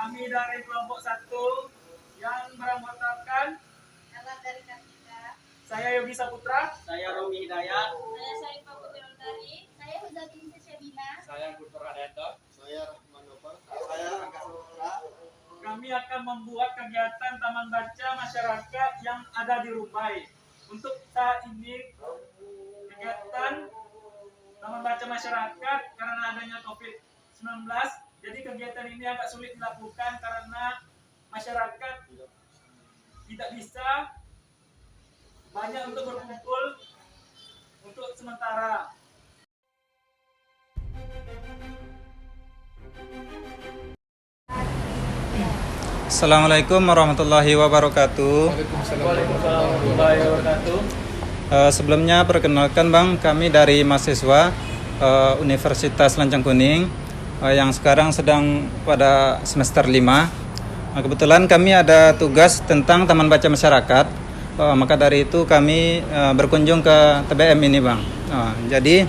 Kami dari kelompok 1 yang beranggotakan Alat dari Kartika. saya Yogi Saputra, Saya Romi Hidayat. Saya Syarifah Putri Lestari. Saya Huzatin Syabina. Saya Guntur Adeto. Saya Rahman Nopal. Saya Angga Sola. kami akan membuat kegiatan taman baca masyarakat yang ada di Rumbai. Untuk saat ini kegiatan taman baca masyarakat karena adanya COVID-19, jadi kegiatan ini agak sulit dilakukan karena masyarakat tidak bisa banyak untuk berkumpul untuk sementara. Assalamualaikum warahmatullahi wabarakatuh. Waalaikumsalam warahmatullahi wabarakatuh. Sebelumnya perkenalkan Bang, kami dari mahasiswa Universitas Lancang Kuning yang sekarang sedang pada semester 5. Kebetulan kami ada tugas tentang taman baca masyarakat. Maka dari itu kami berkunjung ke TBM ini Bang. Jadi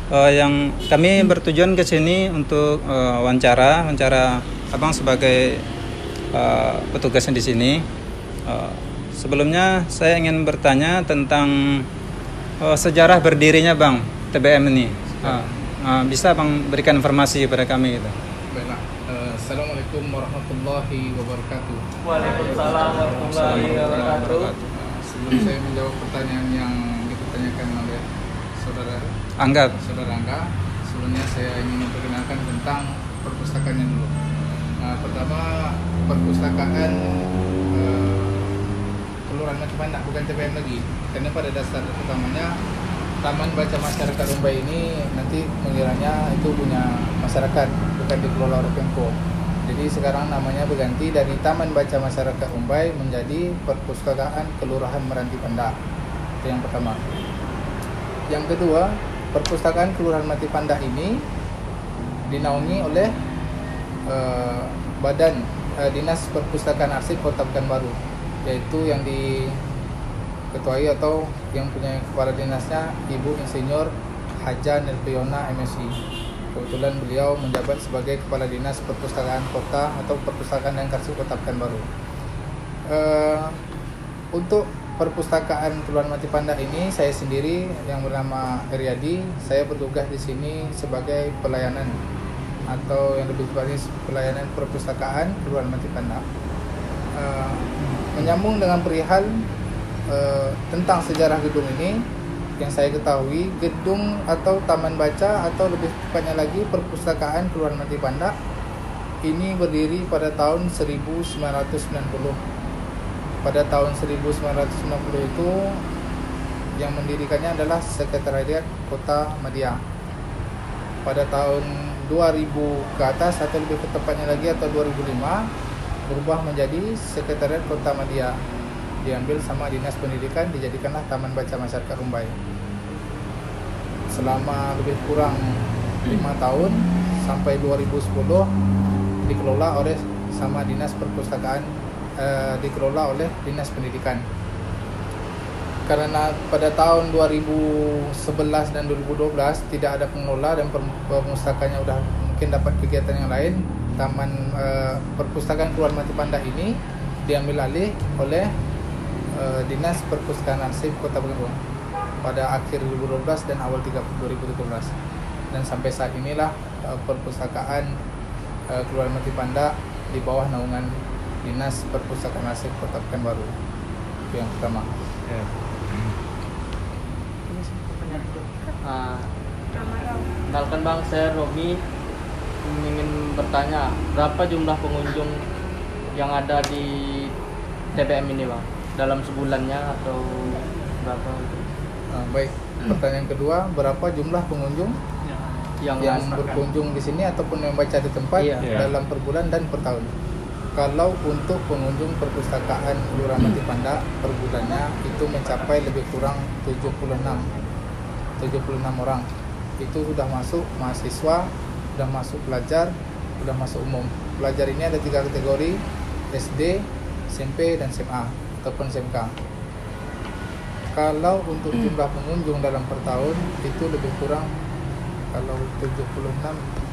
yang kami bertujuan ke sini untuk wawancara Abang sebagai petugasnya di sini. Sebelumnya saya ingin bertanya tentang sejarah berdirinya Bang TBM ini. Bisa Bang berikan informasi kepada kami gitu. Baiklah. Assalamualaikum warahmatullahi wabarakatuh. Waalaikumsalam warahmatullahi wabarakatuh. Sebelum saya menjawab pertanyaan yang dipertanyakan oleh saudara Angga. sebelumnya saya ingin memperkenalkan tentang perpustakaannya dulu. Pertama, perpustakaan Kelurahan Mati Pandak, bukan TPM lagi. Karena pada dasar utamanya Taman Baca Masyarakat Rumbai ini nanti mengiranya itu punya masyarakat, bukan dikelola oleh Pemko. Jadi sekarang namanya berganti dari Taman Baca Masyarakat Rumbai menjadi Perpustakaan Kelurahan Meranti Pandak. Itu yang pertama. Yang kedua, Perpustakaan Kelurahan Mati Pandak ini dinaungi oleh Badan Dinas Perpustakaan Arsip Kota Pekanbaru, yaitu yang diketuai atau yang punya kepala dinasnya Ibu Insinyur Haja Nirpiona MSI. Kebetulan beliau menjabat sebagai Kepala Dinas Perpustakaan Kota atau Perpustakaan dan Arsip Kota Pekanbaru. Untuk Perpustakaan Kelurahan Mati Pandak ini saya sendiri yang bernama Heriadi, saya bertugas di sini sebagai pelayanan atau yang lebih tepatnya pelayanan perpustakaan Kelurahan Mati Pandak. Menyambung dengan perihal tentang sejarah gedung ini, yang saya ketahui gedung atau taman baca atau lebih tepatnya lagi perpustakaan Kelurahan Mati Pandak ini berdiri pada tahun 1990. Pada tahun 1990 itu yang mendirikannya adalah Sekretariat Kota Madia. Pada tahun 2000 ke atas atau lebih tepatnya lagi atau 2005 berubah menjadi Sekretariat Kota Madia, diambil sama Dinas Pendidikan, dijadikanlah Taman Baca Masyarakat Rumbai. Selama lebih kurang 5 tahun sampai 2010 dikelola oleh sama Dinas Perpustakaan, dikelola oleh Dinas Pendidikan. Karena pada tahun 2011 dan 2012 tidak ada pengelola dan perpustakaannya udah mungkin dapat kegiatan yang lain, Taman Perpustakaan Kelurahan Mati Pandak ini diambil alih oleh Dinas Perpustakaan Arsip Kota Pekanbaru pada akhir 2012 dan awal 2013. Dan sampai saat inilah perpustakaan Kelurahan Mati Pandak di bawah naungan Dinas Perpustakaan Arsip Kota Pekanbaru. Itu yang pertama. Kenalkan Bang, saya Romi, ingin bertanya berapa jumlah pengunjung yang ada di TBM ini Bang, dalam sebulannya atau berapa? Baik, pertanyaan kedua, berapa jumlah pengunjung yang berkunjung di sini ataupun yang baca di tempat dalam per bulan dan per tahun? Kalau untuk pengunjung perpustakaan Kelurahan Mati Pandak per bulannya itu mencapai lebih kurang 76 orang. Itu sudah masuk mahasiswa, sudah masuk pelajar, sudah masuk umum. Pelajar ini ada 3 kategori, SD, SMP, dan SMA ataupun SMK. Kalau untuk jumlah pengunjung dalam per tahun itu lebih kurang, kalau 76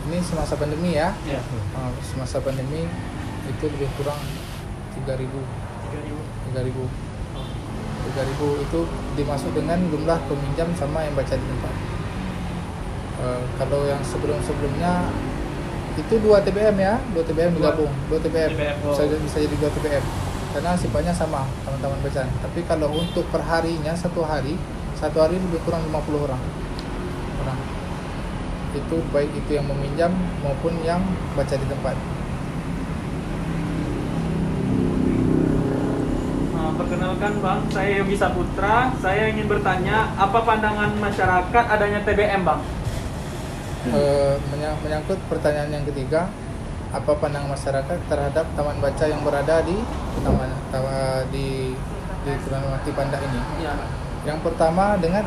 ini semasa pandemi ya. Ya. Semasa pandemi itu lebih kurang 3.000 itu dimasuk dengan jumlah peminjam sama yang baca di tempat. Kalau yang sebelumnya itu 2 TBM ya, 2 TBM digabung, 2 TBM bisa jadi 2 TBM karena sifatnya sama teman-teman bacaan. Tapi kalau untuk perharinya satu hari lebih kurang 50 orang. Itu baik itu yang meminjam maupun yang baca di tempat. Perkenalkan Bang, saya Yogi Saputra. Saya ingin bertanya, apa pandangan masyarakat adanya TBM Bang? Menyangkut pertanyaan yang ketiga, apa pandangan masyarakat terhadap taman baca yang berada di Kelurahan Mati Panda ini? Ya. Yang pertama, dengan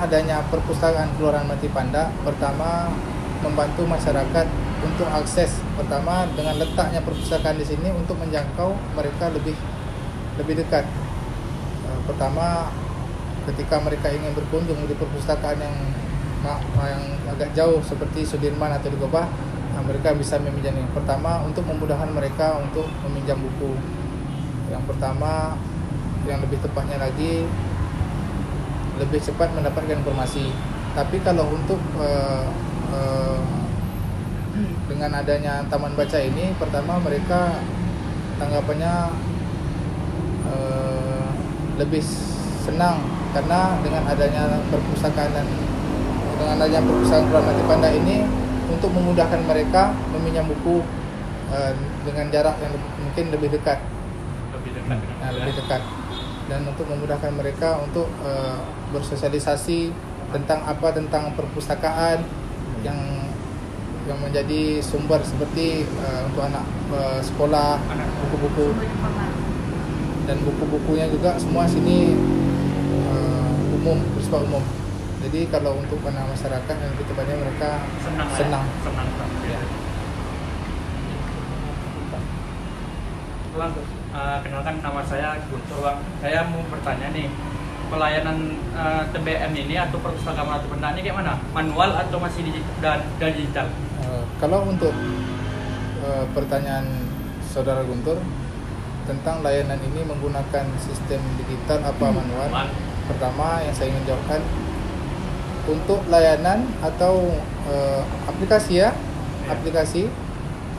adanya perpustakaan Kelurahan Mati Panda, pertama membantu masyarakat untuk akses. Pertama, dengan letaknya perpustakaan di sini untuk menjangkau mereka lebih dekat. Pertama, ketika mereka ingin berkunjung di perpustakaan yang agak jauh seperti Sudirman atau di Gobah, mereka bisa meminjam ini. Pertama, untuk memudahkan mereka untuk meminjam buku. Yang pertama, yang lebih tepatnya lagi, lebih cepat mendapatkan informasi. Tapi kalau untuk dengan adanya taman baca ini, pertama mereka tanggapannya lebih senang karena dengan adanya perpustakaan Kelurahan Mati Panda ini untuk memudahkan mereka meminjam buku dengan jarak yang mungkin lebih dekat. Lebih dekat. Dan untuk memudahkan mereka untuk bersosialisasi tentang perpustakaan yang menjadi sumber seperti untuk anak sekolah, buku-buku dan buku-bukunya juga semua sini bersifat umum. Jadi kalau untuk pandangan masyarakat yang lebih tepatnya mereka senang. Ya. Bang, kenalkan nama saya Guntur Bang. Saya mau bertanya nih, pelayanan TBM ini atau perpustakaan Mati Panda ini kayak mana? Manual atau masih digital? Kalau untuk pertanyaan saudara Guntur tentang layanan ini menggunakan sistem digital apa manual? Pertama yang saya ingin jawabkan, untuk layanan atau aplikasi aplikasi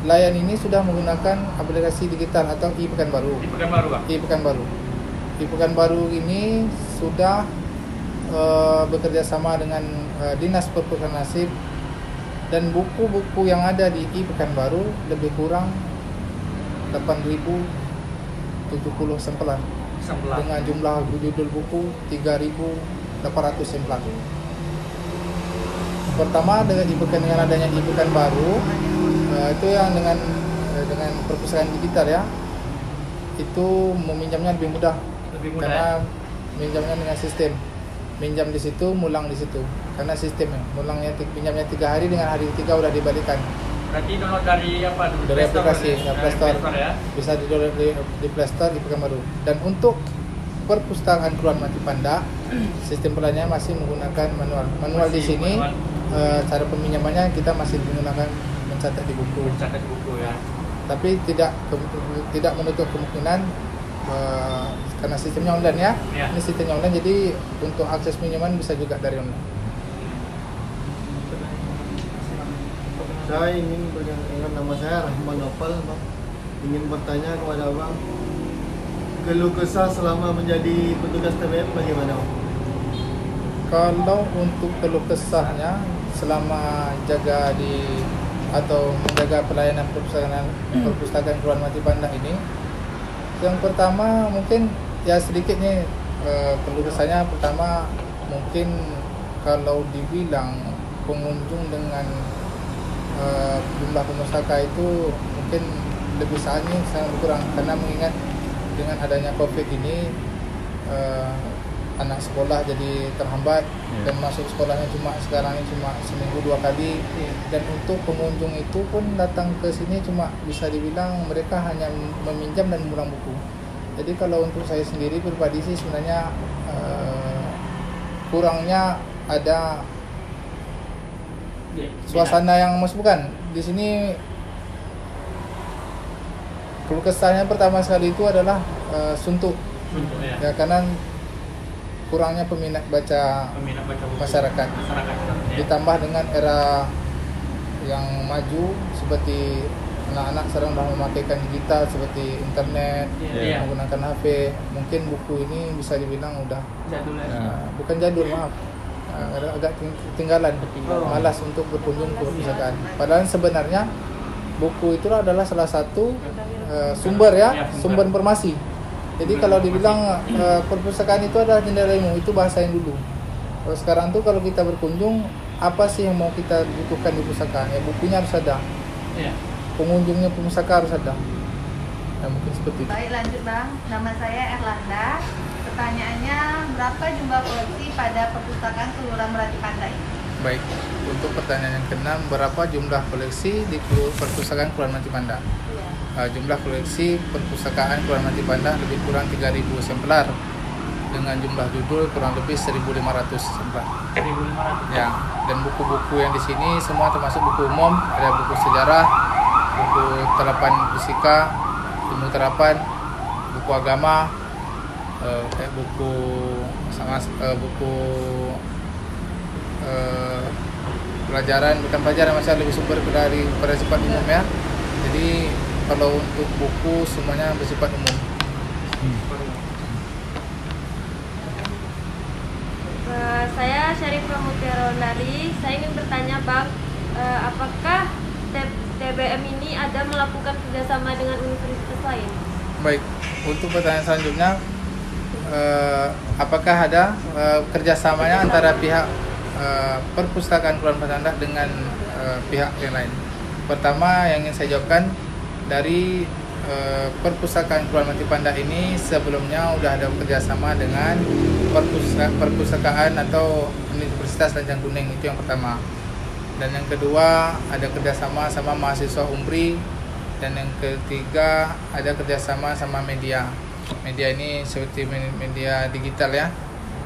layan ini sudah menggunakan aplikasi digital atau e-Pekanbaru. e-Pekanbaru ini sudah bekerja sama dengan Dinas Perpustakaan Nasib, dan buku-buku yang ada di e-Pekanbaru lebih kurang 8.070 sampel dengan jumlah judul buku 3.800 sampel. Pertama dengan adanya e-Pekanbaru itu yang dengan perpustakaan digital ya, itu meminjamnya lebih mudah karena minjamnya dengan sistem minjam di situ, mulang di situ, karena sistemnya mulangnya pinjamnya 3 hari, dengan hari ketiga udah dibalikan. Berarti download dari apa? Dari aplikasi Play Store ya? Bisa di-download di Play Store di Pekanbaru. Dan untuk perpustakaan Kelurahan Mati Panda, sistem pelayanannya masih menggunakan manual di sini. Cara peminjamannya kita masih menggunakan mencatat di buku ya. Tapi tidak menutup kemungkinan karena sistemnya online ya. Ini sistemnya online, jadi untuk akses pinjaman bisa juga dari online. Saya ingin berkenalkan, nama saya Rahman Nopal, Bang. Ingin bertanya kepada Bang, keluh kesah selama menjadi petugas TBM bagaimana, Bang? Kalau untuk keluh kesahnya selama menjaga pelayanan perpustakaan Kelurahan Mati Panda ini, yang pertama mungkin ya sedikit nih keluh kesahnya. Pertama mungkin kalau dibilang pengunjung dengan jumlah pustaka itu mungkin lebih sangat berkurang, karena mengingat dengan adanya COVID ini anak sekolah jadi terhambat dan masuk sekolahnya sekarang ini cuma seminggu 2 kali, dan untuk pengunjung itu pun datang ke sini cuma bisa dibilang mereka hanya meminjam dan mulang buku. Jadi kalau untuk saya sendiri pribadi sih sebenarnya kurangnya ada suasana yang mas bukan di sini. Keluh kesahnya pertama sekali itu adalah suntuk ya, karena kurangnya peminat baca buku masyarakat. Ditambah dengan era yang maju seperti anak-anak sekarang sudah memakaikan digital seperti internet, menggunakan HP. Mungkin buku ini bisa dibilang udah jadul bukan jadul, maaf, agak ketinggalan, malas untuk berkunjung ke perpustakaan. Padahal sebenarnya buku itu adalah salah satu sumber sumber informasi. Jadi kalau dibilang perpustakaan itu adalah jendela ilmu, itu bahasa yang dulu. Kalau sekarang tuh kalau kita berkunjung, apa sih yang mau kita butuhkan di perpustakaan? Ya bukunya harus ada. Pengunjungnya perpustakaan harus ada. Ya mungkin seperti itu. Baik, lanjut Bang. Nama saya Erlanda. Pertanyaannya, berapa jumlah koleksi pada perpustakaan Kelurahan Melati Pandai? Baik, untuk pertanyaan yang keenam, berapa jumlah koleksi di perpustakaan Kelurahan Melati Pandai? Jumlah koleksi perpustakaan Kelurahan Melati Pandai lebih kurang 3.000 eksemplar dengan jumlah judul kurang lebih 1.500 eksemplar. 1.500. Ya, dan buku-buku yang di sini semua termasuk buku umum, ada buku sejarah, buku terapan fisika, ilmu terapan, buku agama, kayak buku pelajaran, bukan pelajaran, masih lebih sumber dari pada sifat umum ya. Jadi kalau untuk buku semuanya bersifat umum. Saya Syarifah Mutiara Lari. Saya ingin bertanya Bang, apakah TBM ini ada melakukan kerjasama dengan universitas lain? Baik, untuk pertanyaan selanjutnya, apakah ada kerjasamanya antara pihak perpustakaan Kelurahan Melati dengan pihak yang lain? Pertama yang ingin saya jawabkan, dari perpustakaan Kelurahan Melati Pandai ini sebelumnya sudah ada kerjasama dengan perpustakaan atau Universitas Lancang Kuning, itu yang pertama. Dan yang kedua ada kerjasama sama mahasiswa UMRI, dan yang ketiga ada kerjasama sama media. Media ini seperti media digital ya,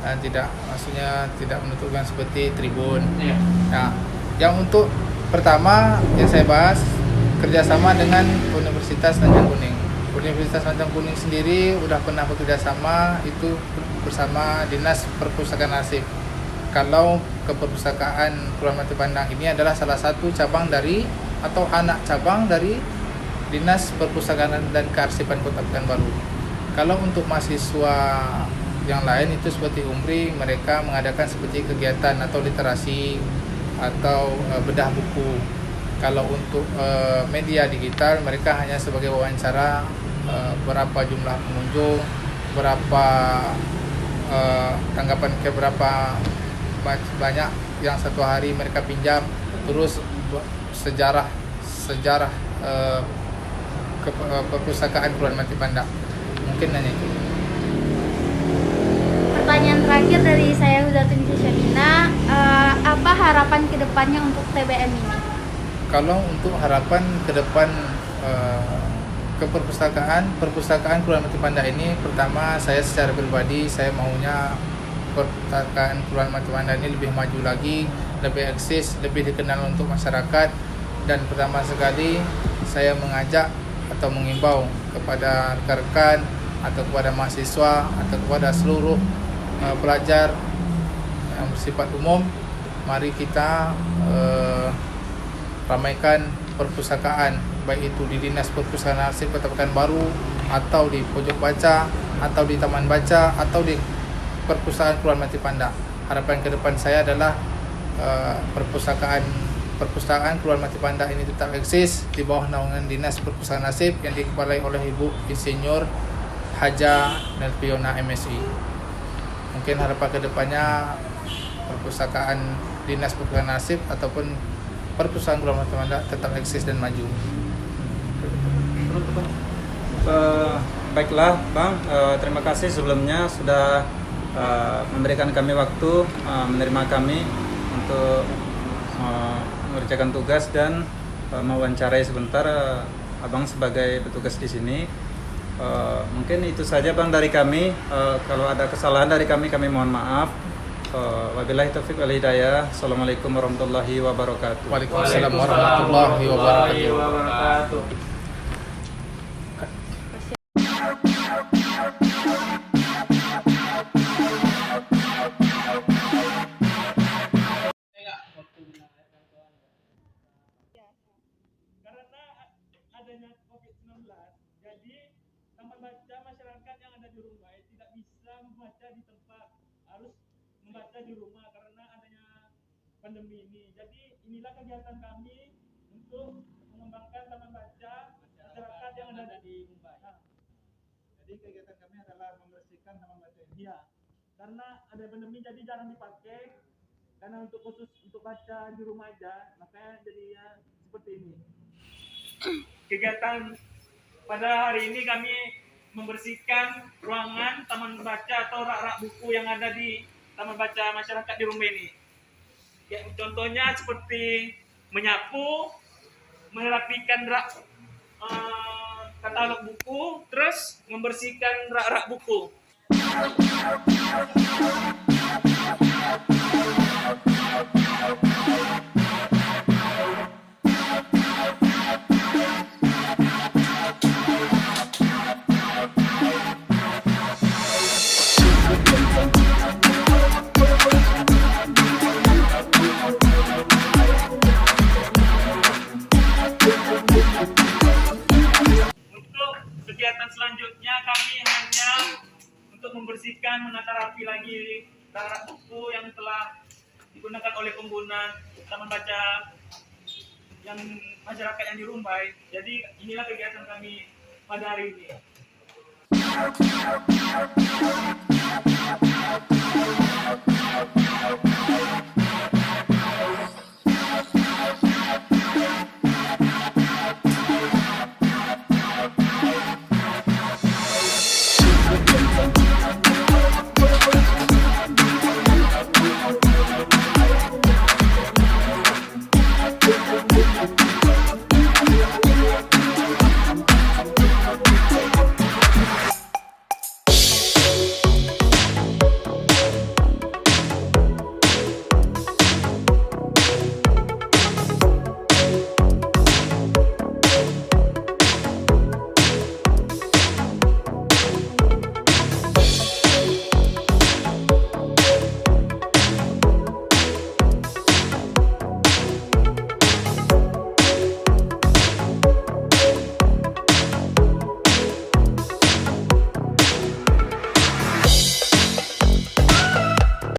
maksudnya tidak menentukan seperti Tribun. Nah, yang untuk pertama yang saya bahas kerjasama dengan Universitas Lancang Kuning. Universitas Lancang Kuning sendiri udah pernah bekerjasama itu bersama Dinas Perpustakaan Arsip. Kalau ke perpustakaan Kelurahan Melati Pandai ini adalah salah satu cabang dari atau anak cabang dari Dinas Perpustakaan dan Kearsipan Kota Pekanbaru. Kalau untuk mahasiswa yang lain itu seperti UMRI, mereka mengadakan seperti kegiatan atau literasi atau bedah buku. Kalau untuk media digital, mereka hanya sebagai wawancara berapa jumlah pengunjung, berapa tanggapan ke berapa banyak yang satu hari mereka pinjam, terus sejarah perpustakaan Kelurahan Melati Pandai. Mungkin hanya itu. Pertanyaan terakhir dari saya Huzatun Syabina, apa harapan kedepannya untuk TBM ini? Kalau untuk harapan ke depan ke perpustakaan Kelurahan Melati Pandai ini, pertama saya secara pribadi saya maunya perpustakaan Kelurahan Melati Pandai ini lebih maju lagi, lebih eksis, lebih dikenal untuk masyarakat. Dan pertama sekali saya mengajak atau mengimbau kepada rekan-rekan atau kepada mahasiswa atau kepada seluruh pelajar yang bersifat umum, mari kita ramaikan perpustakaan, baik itu di Dinas Perpustakaan Arsip Kota Pekanbaru, atau di pojok baca, atau di taman baca, atau di perpustakaan Kelurahan Melati Pandai. Harapan ke depan saya adalah perpustakaan Kelurahan Melati Pandai ini tetap eksis di bawah naungan Dinas Perpustakaan Arsip yang dikepalai oleh Ibu Insinyur Haja Nelpiona MSI. Mungkin harapan ke depannya perpustakaan Dinas Perpustakaan Arsip ataupun perpustakaan Kelurahan Melati Pandai tetap eksis dan maju. Baiklah Bang, terima kasih sebelumnya sudah memberikan kami waktu, menerima kami untuk mengerjakan tugas dan mewawancarai sebentar Abang sebagai petugas di sini. Mungkin itu saja Bang dari kami. Kalau ada kesalahan dari kami mohon maaf. Wabillahi taufiq wal hidayah. Assalamualaikum warahmatullahi wabarakatuh. Waalaikumsalam warahmatullahi wabarakatuh. wabarakatuh. Karena adanya COVID-19, jadi taman baca masyarakat yang ada di Rumbai tidak bisa membaca di tempat, harus membaca di rumah karena adanya pandemi ini. Jadi inilah kegiatan kami untuk mengembangkan taman baca masyarakat yang ada di Rumbai. Nah, Jadi kegiatan kami adalah membersihkan taman baca ini. iya, karena ada pandemi jadi jarang dipakai. Karena untuk khusus untuk baca di rumah aja, makanya jadinya seperti ini. Kegiatan pada hari ini kami membersihkan ruangan taman baca atau rak-rak buku yang ada di taman baca masyarakat di rumah ini. Ya, contohnya seperti menyapu, merapikan rak katalog buku, terus membersihkan rak-rak buku. Untuk kegiatan selanjutnya kami hanya untuk membersihkan, menata rapi lagi rak buku yang telah digunakan oleh pengguna taman baca yang masyarakat yang di Rumbai. Jadi inilah kegiatan kami pada hari ini.